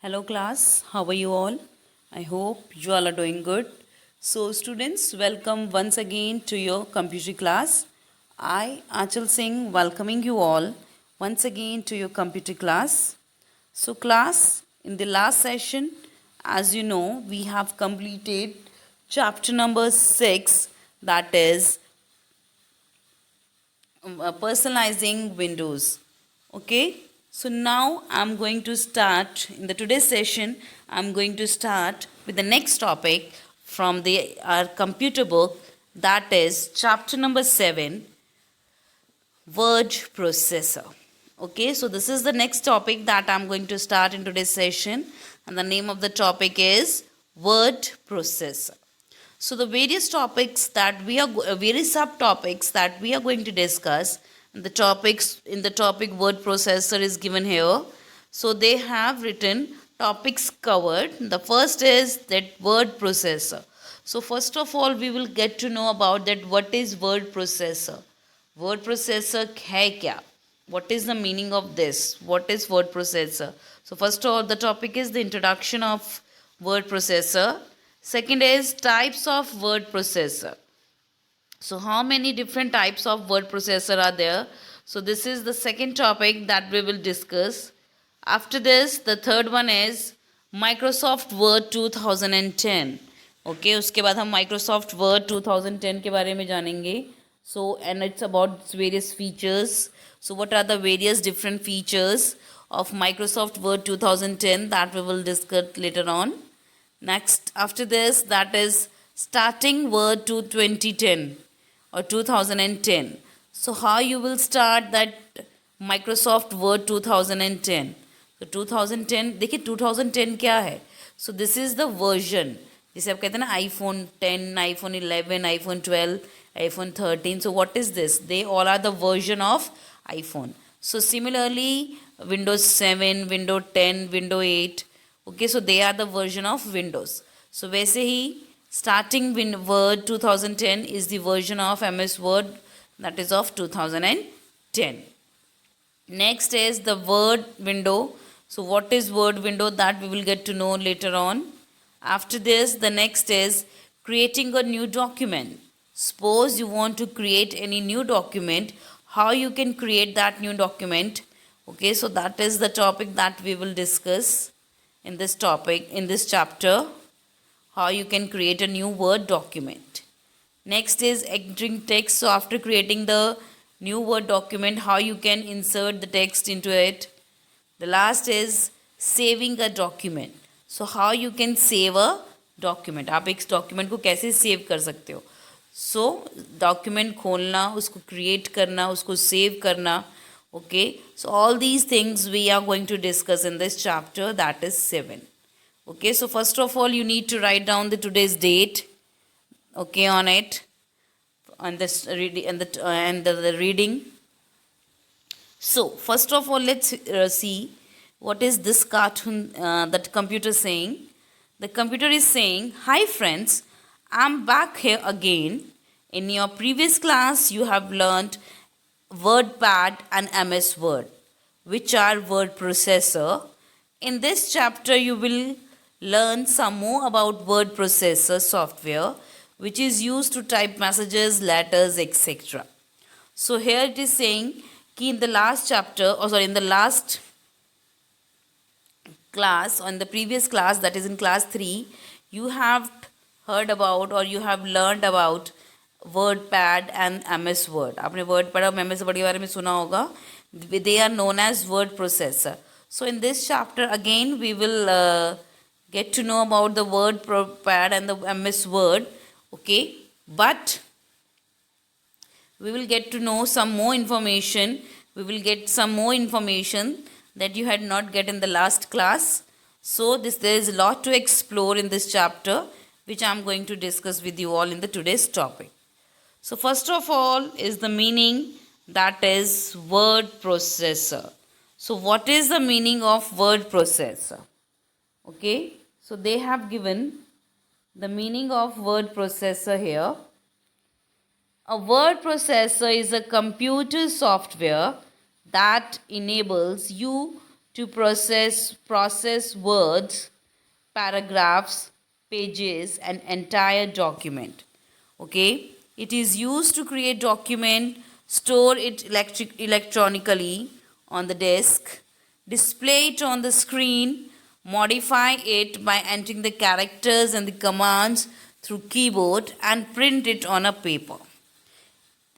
Hello class, how are you all? I hope you all are doing good. So students, welcome once again to your computer class. I, Achal Singh, welcoming you all once again to your computer class. So class, in the last session, as you know, we have completed chapter number 6, that is personalizing windows. Okay, so now I'm going to start in the today's session. I'm going to start with the next topic from the our computer book, that is chapter number 7, word processor. Okay, so this is the next topic that I'm going to start in today's session, and the name of the topic is word processor. So the various topics that we are various subtopics that we are going to discuss, and the topics in the topic word processor is given here. So they have written topics covered. The first is that word processor. So first of all, we will get to know about that what is word processor. Word processor है क्या? What is the meaning of this? What is word processor? So first of all, the topic is the introduction of word processor. Second is types of word processor. So how many different types of word processor are there? So this is the second topic that we will discuss. After this, the third one is Microsoft Word 2010. Okay, उसके बाद हम Microsoft Word 2010 के बारे में जानेंगे. So, and it's about its various features. So what are the various different features of Microsoft Word 2010 that we will discuss later on. Next, after this, that is starting Word to 2010 or 2010. So how you will start that Microsoft Word 2010? So 2010, देखिए 2010 क्या है? So this is the version. जैसे आप कहते हैं ना iPhone 10, iPhone 11, iPhone 12, iPhone 13. So what is this? They all are the version of iPhone. So similarly, Windows 7, Windows 10, Windows 8. Okay, so they are the version of Windows. So वैसे ही starting Word 2010 is the version of MS Word, that is of 2010. Next is the Word window. So what is Word window, that we will get to know later on. After this, the next is creating a new document. Suppose you want to create any new document, how you can create that new document. Okay, so that is the topic that we will discuss in this topic, in this chapter, how you can create a new Word document. Next is entering text. So after creating the new Word document, how you can insert the text into it. The last is saving a document. So how you can save a document. आप एक document को कैसे save कर सकते हो. So document खोलना, उसको create करना, उसको save करना. Okay, so all these things we are going to discuss in this chapter, that is 7. Okay, so first of all, you need to write down the today's date. Okay, on it, on this reading and the reading. So first of all, let's see what is this cartoon that computer saying. The computer is saying, "Hi friends, I'm back here again. In your previous class, you have learned WordPad and MS Word, which are word processor. In this chapter, you will learn some more about word processor software, which is used to type messages, letters, etc." So here it is saying कि in the last chapter, or sorry, in the last class, or in the previous class, that is in class 3, you have heard about or you have learned about WordPad and MS Word. आपने WordPad और MS Word के बारे में सुना होगा. They are known as word processor. So in this chapter again we will get to know about the WordPad and the MS Word. Okay, but we will get to know some more information. We will get some more information that you had not get in the last class. So there is a lot to explore in this chapter, which I am going to discuss with you all in the today's topic. So first of all is the meaning, that is word processor. So what is the meaning of word processor? Okay, so they have given the meaning of word processor here. A word processor is a computer software that enables you to process words, paragraphs, pages, and entire document. Okay, it is used to create document, store it electronically on the disk, display it on the screen, modify it by entering the characters and the commands through keyboard, and print it on a paper.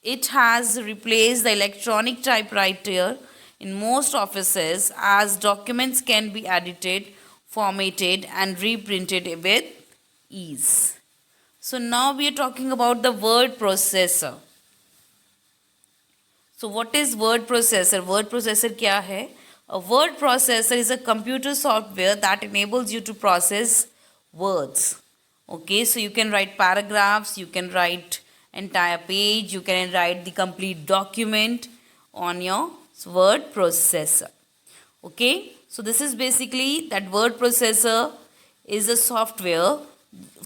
It has replaced the electronic typewriter in most offices, as documents can be edited, formatted, and reprinted with ease. So now we are talking about the word processor. So what is word processor? Word processor क्या है? A word processor is a computer software that enables you to process words. Okay, so you can write paragraphs, you can write entire page, you can write the complete document on your word processor. Okay, so this is basically that word processor is a software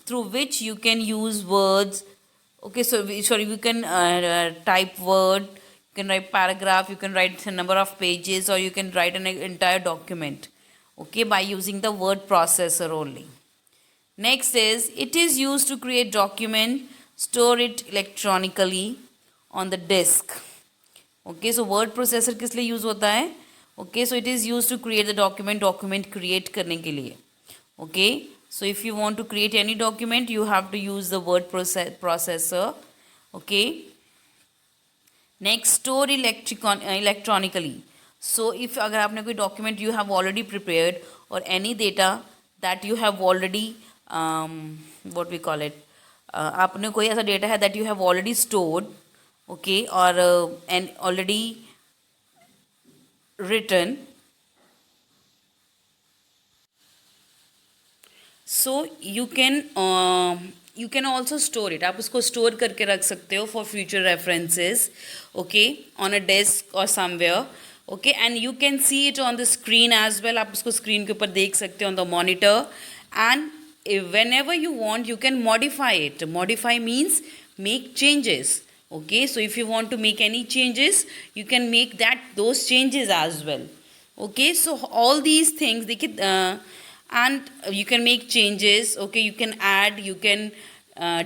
through which you can use words. Okay, so you can type word, you can write paragraph, you can write a number of pages, or you can write an entire document, okay, by using the word processor only. Next is, it is used to create document, store it electronically on the disk. Okay, so word processor किस लिए use होता है? Okay, so it is used to create the document create करने के लिए. Okay, so if you want to create any document, you have to use the word processor. Okay, next, store electronically. So if अगर आपने कोई document you have already prepared, or any data that you have already what we call it, आपने कोई ऐसा data है that you have already stored, okay, or and already written, so you can also store it. आप उसको store करके रख सकते हो for future references, okay, on a desk or somewhere, okay, and you can see it on the screen as well. आप उसको screen के ऊपर देख सकते हो on the monitor, and whenever you want you can modify it. Modify means make changes. Okay, so if you want to make any changes, you can make those changes as well. Okay, so all these things and you can make changes. Okay, you can add, you can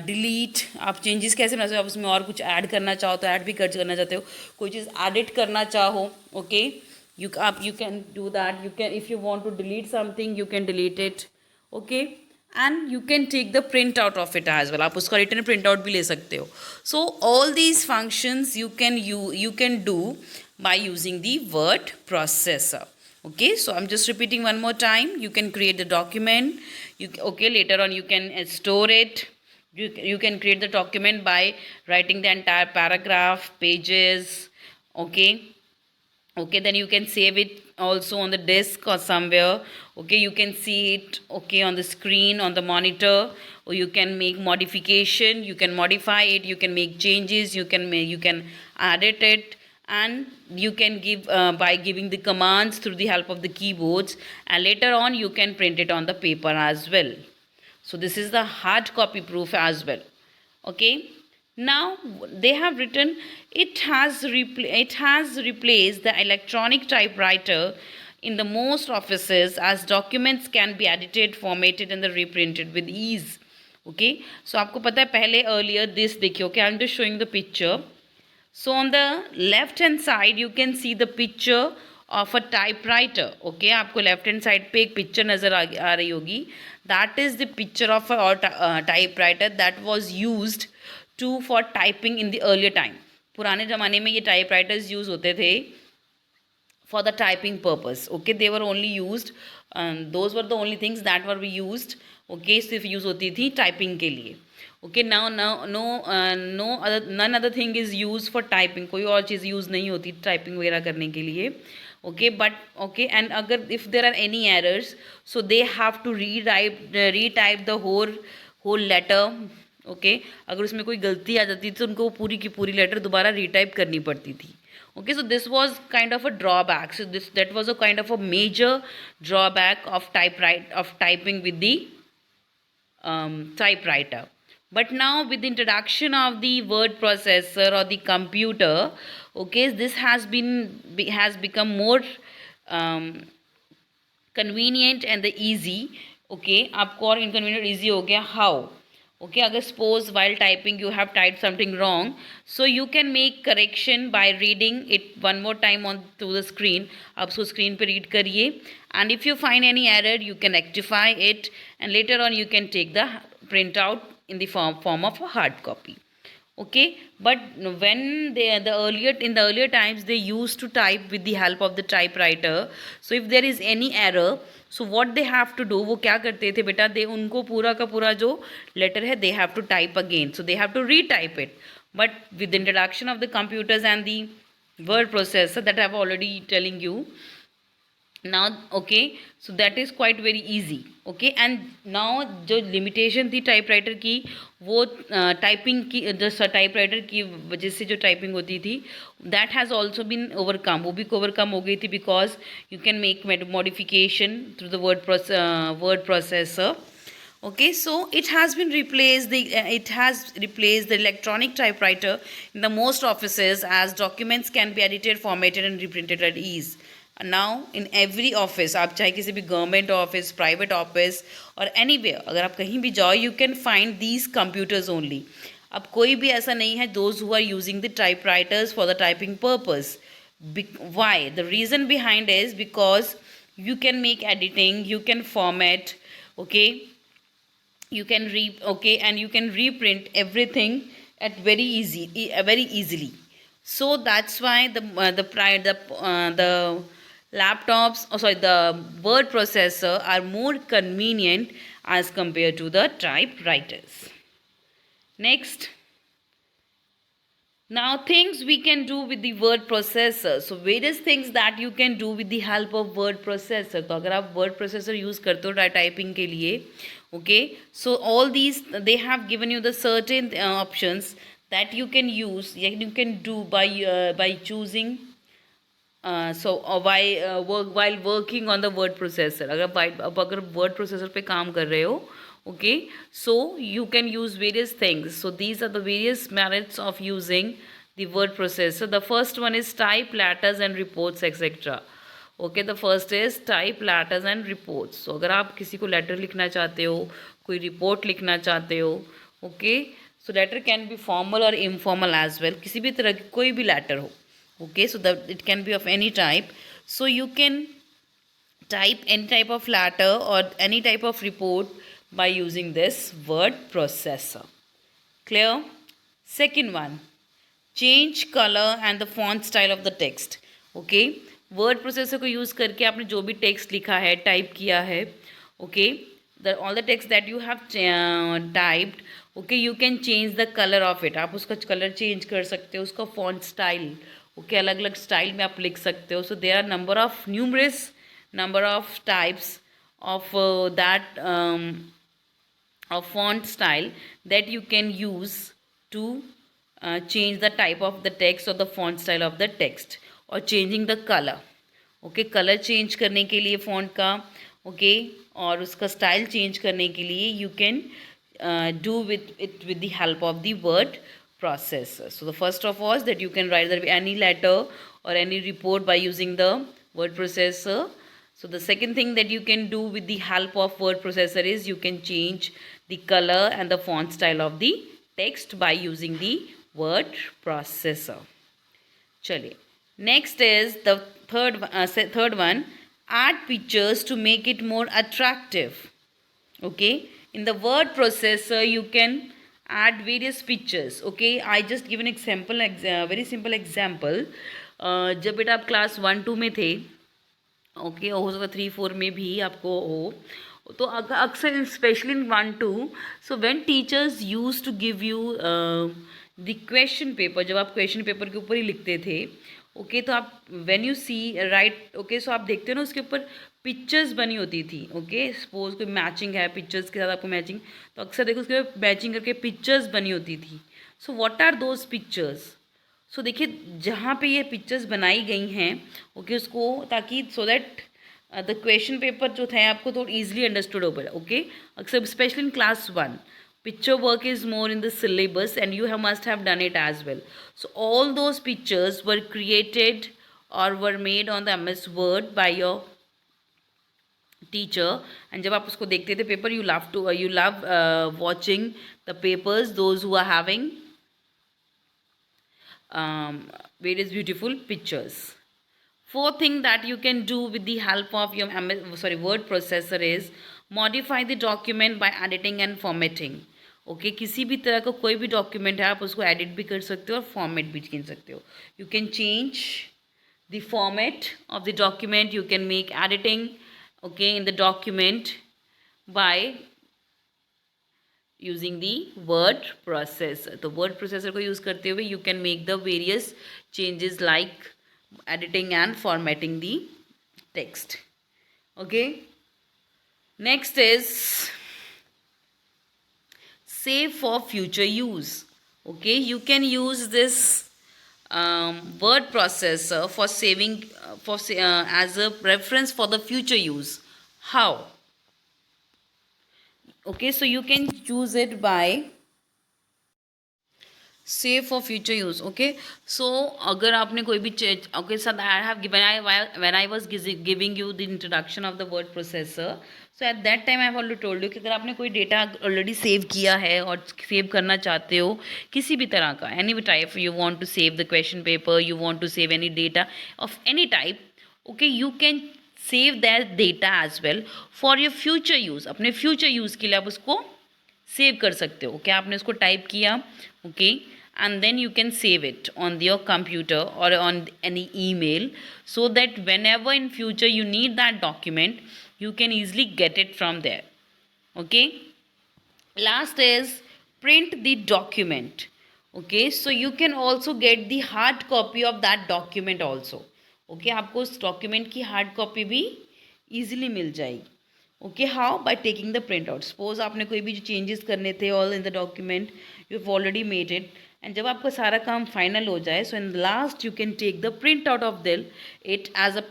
delete. आप changes कैसे बना सकते हो? आप उसमें और कुछ add करना चाहो तो add भी करना चाहते हो, कोई चीज़ edit करना चाहो, okay, you can do that. You can, if you want to delete something, you can delete it. Okay, and you can take the print out of it as well. आप उसका written print out भी ले सकते हो. So all these functions you can do by using the word processor. Okay, so I'm just repeating one more time. You can create the document. Okay, later on you can store it. You can create the document by writing the entire paragraph, pages. Okay, then you can save it also on the disk or somewhere. Okay, you can see it, okay, on the screen, on the monitor, or you can make modification, you can modify it, you can make changes, you can edit it, and you can give by giving the commands through the help of the keyboards, and later on you can print it on the paper as well. So this is the hard copy proof as well. Okay, now they have written it has replaced the electronic typewriter in the most offices, as documents can be edited, formatted, and reprinted with ease. Okay, so आपको पता है पहले earlier this देखिए. Okay, I'm just showing the picture. So on the left hand side you can see the picture of a typewriter. Okay, आपको left hand side पे एक picture नज़र आ रही होगी. That is the picture of a typewriter that was used for typing in the earlier time. पुराने ज़माने में ये typewriters use होते थे for the typing purpose. Okay, they were only used, those were the only things that were used. Okay, सिर्फ use होती थी typing के लिए. Okay, now none other thing is used for typing. कोई और चीज़ use नहीं होती typing वगैरह करने के लिए. Okay, but okay, and अगर if there are any errors, so they have to retype the whole letter. Okay, अगर उसमें कोई गलती आ जाती थी तो उनको पूरी की पूरी लेटर दोबारा रीटाइप करनी पड़ती थी. Okay, so this was kind of a drawback. So that was a kind of a major drawback of typing with the typewriter. But now with the introduction of the word processor or the computer, okay, this has become more convenient and the easy. Okay, आपको और inconvenient easy हो गया. How? Okay, अगर suppose while typing you have type something wrong, so you can make correction by reading it one more time on to the screen. आप उसको screen पे read करिए, and if you find any error you can rectify it, and later on you can take the print out in the form of a hard copy. Okay, but when the earlier in the earlier times they used to type with the help of the typewriter. So if there is any error, so what they have to do, वो क्या करते थे बेटा, दे उनको पूरा का पूरा जो लेटर है they have to type again, so they have to retype it. But with the introduction of the computers and the word processor that I have already telling you now, okay, so that is quite very easy. Okay, and now जो limitation थी typewriter की, वो typing की जो typewriter की वजह से जो टाइपिंग होती थी, that has also been overcome, वो भी ओवरकम हो गई थी, because you can make modification through the word processor. Okay, so it has been replaced it has replaced the electronic typewriter in the most offices, as documents can be edited, formatted and reprinted at ease. Now in every office, आप चाहे किसी भी government office, private office और anywhere, अगर आप कहीं भी जाओ, you can find these computers only. अब कोई भी ऐसा नहीं है those who are using the typewriters for the typing purpose. Why? The reason behind is because you can make editing, you can format, okay, you can and you can reprint everything at very easily. So that's why the laptops, the word processor are more convenient as compared to the typewriters. Next, now things we can do with the word processor. So various things that you can do with the help of word processor. तो अगर आप word processor use करते हो typing के लिए, okay, so all these they have given you the certain options that you can use, you can do by choosing while working on the word processor. अगर word processor पे काम कर रहे हो, okay, so you can use various things. So these are the various merits of using the word processor. The first one is type letters and reports, etc. Okay, the first is type letters and reports. So अगर आप किसी को letter लिखना चाहते हो, कोई report लिखना चाहते हो, okay, so letter can be formal or informal as well. किसी भी तरह की कोई भी लेटर हो, okay, so that it can be of any type. So you can type any type of letter or any type of report by using this word processor. Clear? Second one, change color and the font style of the text. Okay, word processor को use करके आपने जो भी text लिखा है, type किया है, okay, all the text that you have typed, okay, you can change the color of it. आप उसका color change कर सकते हो, उसका font style, okay, अलग अलग style में आप लिख सकते हो. So there are numerous number of types of of font style that you can use to change the type of the text or the font style of the text, or changing the color. Okay, color change करने के लिए font का, okay, और उसका style change करने के लिए you can do with the help of the word processor. So the first of all is that you can write any letter or any report by using the word processor. So the second thing that you can do with the help of word processor is you can change the color and the font style of the text by using the word processor. Chaliye. Next is the third one, add pictures to make it more attractive. Okay, in the word processor you can add various pictures. Okay, I just give an example, very simple example. जब बेटा आप class 1-2 में थे, okay, हो सकता 3-4 में भी आपको हो, तो अक्सर specially in 1-2, so when teachers use to give you the question paper, जब आप क्वेश्चन पेपर के ऊपर ही लिखते थे, ओके, तो आप when you see right, okay, so आप देखते हो ना उसके ऊपर पिक्चर्स बनी होती थी. ओके, सपोज कोई मैचिंग है पिक्चर्स के साथ, आपको मैचिंग, तो अक्सर देखो उसके ऊपर मैचिंग करके पिक्चर्स बनी होती थी. So what are those pictures? So देखिए जहाँ पे ये पिक्चर्स बनाई गई हैं, ओके, उसको ताकि so that the question paper जो था आपको थोड़ा ईजिली अंडरस्टूड हो पाए. ओके, अक्सर specially in class 1 picture work is more in the syllabus and you must have done it as well. So all those pictures were created or were made on the MS Word by your teacher, and जब आप उसको देखते थे paper, you love watching the papers those who are having various beautiful pictures. Fourth thing that you can do with the help of your word processor is modify the document by editing and formatting. Okay किसी भी तरह का कोई भी document है आप उसको edit भी कर सकते हो और फॉर्मेट भी कर सकते हो. You can change the format of the document, you can make editing okay in the document by using the word processor. तो वर्ड प्रोसेसर को यूज़ करते हुए you can make the various changes like editing and formatting the text. Okay, next is save for future use. Okay, you can use this word processor for saving as a reference for the future use. How? Okay, so you can choose it by save for future use. Okay so अगर आपने कोई भी okay sir I have when I was giving you the introduction of the word processor, so at that time I have already told you कि अगर आपने कोई data already save किया है और सेव करना चाहते हो किसी भी तरह का, any type, you want to save the question paper, you want to save any data of any type, okay you can save that data as well for your future use. अपने future use के लिए आप उसको save कर सकते हो. क्या आपने उसको टाइप किया, okay and then you can save it on your computer or on any email, so that whenever in future you need that document you can easily get it from there. Okay, last is print the document. Okay, so you can also get the hard copy of that document also. Okay, आपको उस document की hard copy भी easily मिल जाएगी. Okay how? By taking the print out. Suppose आपने कोई भी जो चेंजेस करने थे all in the document, you have already made it, and जब आपका सारा काम फाइनल हो जाए, so in last you can take the print out of deal it as a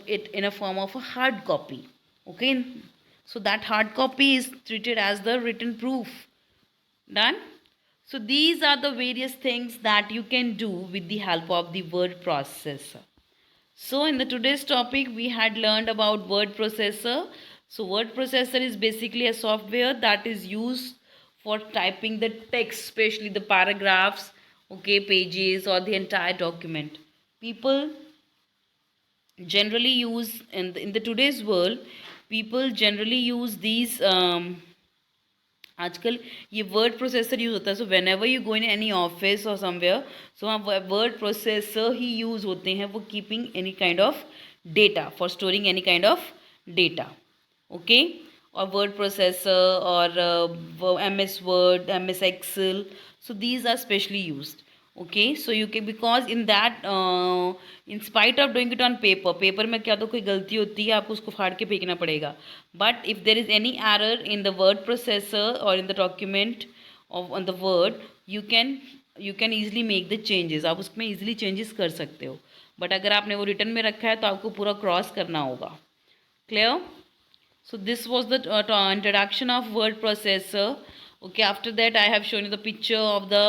it in a form of a hard copy. Okay, so that hard copy is treated as the written proof. Done. So these are the various things that you can do with the help of the word processor. So in the today's topic we had learned about word processor. So word processor is basically a software that is used for typing the text, especially the paragraphs, okay, pages or the entire document. People generally use in the today's world, people generally use these आजकल ये word processor use होता है. So whenever you go in any office और somewhere, so वहाँ word processor ही use होते हैं, वो keeping any kind of data, for storing any kind of data. Okay, और वर्ड प्रोसेसर और MS Word, MS Excel, so these are specially used. Okay, so you can, because in that in spite of doing it on paper में क्या तो कोई गलती होती है, आपको उसको फाड़ के फेंकना पड़ेगा. But if there is any error in the word processor or in the document of on the word, you can easily make the changes. आप उसमें easily changes कर सकते हो. But अगर आपने वो रिटर्न में रखा है तो आपको पूरा क्रॉस करना होगा. Clear? So this was the introduction of word processor. Okay, after that I have shown you the picture of the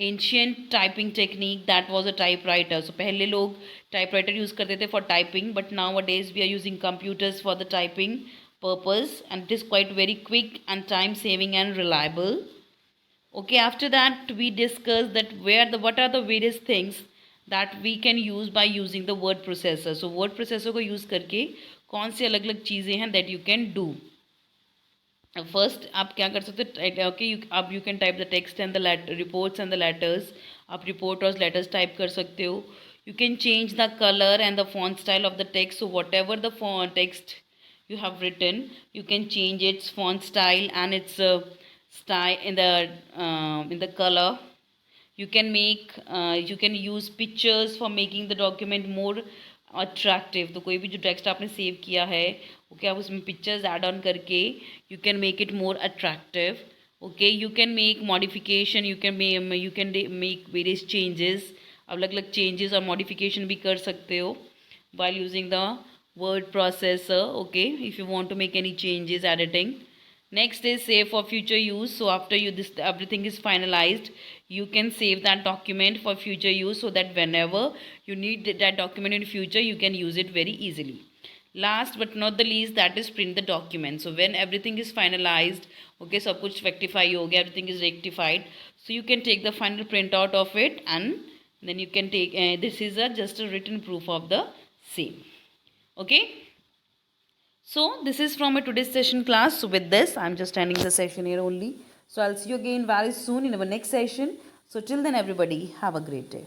ancient typing technique, that was a typewriter. So पहले लोग typewriter use करते थे for typing, but nowadays we are using computers for the typing purpose, and it is quite very quick and time saving and reliable. Okay, after that we discussed that what are the various things that we can use by using the word processor. So word processor को use करके कौन सी अलग अलग चीज़ें हैं that you can do. First आप क्या कर सकते हो, ओके आप you can type the text and the reports and the letters. आप रिपोर्ट और लेटर्स टाइप कर सकते हो. You can change the colour and the font style of the text. So what ever the text you have written, you can change its font style and its style in the color. You can make you can use pictures for making the document more attractive. तो कोई भी जो text आपने save किया है, okay आप उसमें pictures add on करके you can make it more attractive. Okay, you can make modification, you can make various changes. अलग अलग चेंजेस और मॉडिफिकेशन भी कर सकते हो while using the word processor. Okay, if you want to make any changes, editing. Next is save for future use. So after this everything is finalized, you can save that document for future use, so that whenever you need that document in future you can use it very easily. last but not the least, that is print the document. So when everything is finalized, okay, सब कुछ rectify हो गया, everything is rectified, so you can take the final printout of it, and then you can take this is a just a written proof of the same. Okay, so this is from a today's session class. So with this, I'm just ending the session here only. So I'll see you again very soon in our next session. So till then, everybody, have a great day.